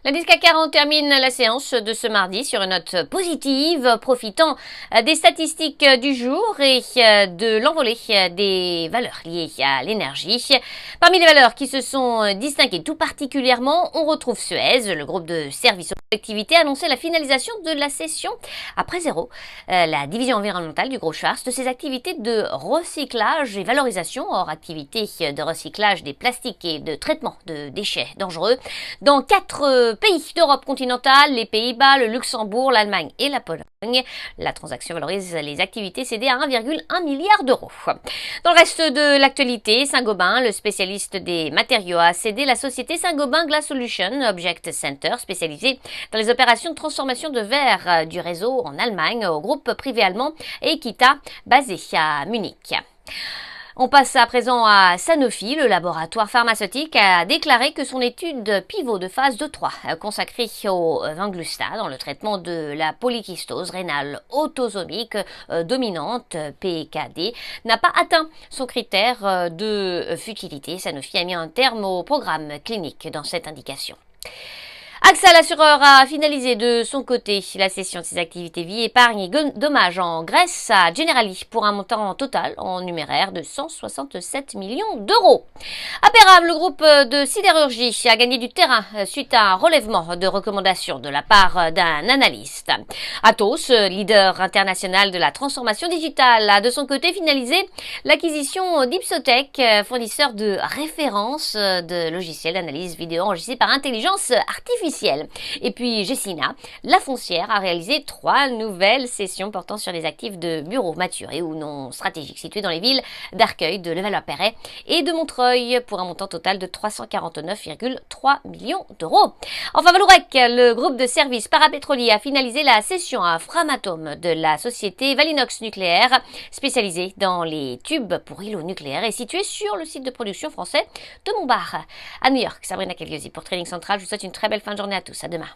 L'indice CAC 40 termine la séance de ce mardi sur une note positive, profitant des statistiques du jour et de l'envolée des valeurs liées à l'énergie. Parmi les valeurs qui se sont distinguées tout particulièrement, on retrouve Suez. Le groupe de services aux collectivités a annoncé la finalisation de la cession après zéro. La division environnementale du groupe Schwarz de ses activités de recyclage et valorisation hors activité de recyclage des plastiques et de traitement de déchets dangereux dans 4 pays d'Europe continentale, les Pays-Bas, le Luxembourg, l'Allemagne et la Pologne. La transaction valorise les activités cédées à 1,1 milliard d'euros. Dans le reste de l'actualité, Saint-Gobain, le spécialiste des matériaux, a cédé la société Saint-Gobain Glass Solutions Object Center, spécialisée dans les opérations de transformation de verre du réseau en Allemagne, au groupe privé allemand Equita, basé à Munich. On passe à présent à Sanofi. Le laboratoire pharmaceutique a déclaré que son étude pivot de phase 2-3 consacrée au Venglustat dans le traitement de la polykystose rénale autosomique dominante (PKD) n'a pas atteint son critère de futilité. Sanofi a mis un terme au programme clinique dans cette indication. AXA, l'assureur, a finalisé de son côté la cession de ses activités vie, épargne et dommages en Grèce à Generali pour un montant total en numéraire de 167 millions d'euros. À Péram, le groupe de sidérurgie a gagné du terrain suite à un relèvement de recommandations de la part d'un analyste. Atos, leader international de la transformation digitale, a de son côté finalisé l'acquisition d'Ipsotech, fournisseur de référence de logiciels d'analyse vidéo enregistrés par intelligence artificielle. Et puis Gessina, la foncière, a réalisé 3 nouvelles cessions portant sur les actifs de bureaux maturés ou non stratégiques situés dans les villes d'Arcueil, de Levallois-Perret et de Montreuil pour un montant total de 349,3 millions d'euros. Enfin, Vallourec, le groupe de services parapétroliers, a finalisé la cession à Framatome de la société Valinox Nucléaire, spécialisée dans les tubes pour îlots nucléaires et située sur le site de production français de Montbard à New York. Sabrina Cagliosi pour Trading Central. Je vous souhaite une très belle fin de journée à tous. À demain.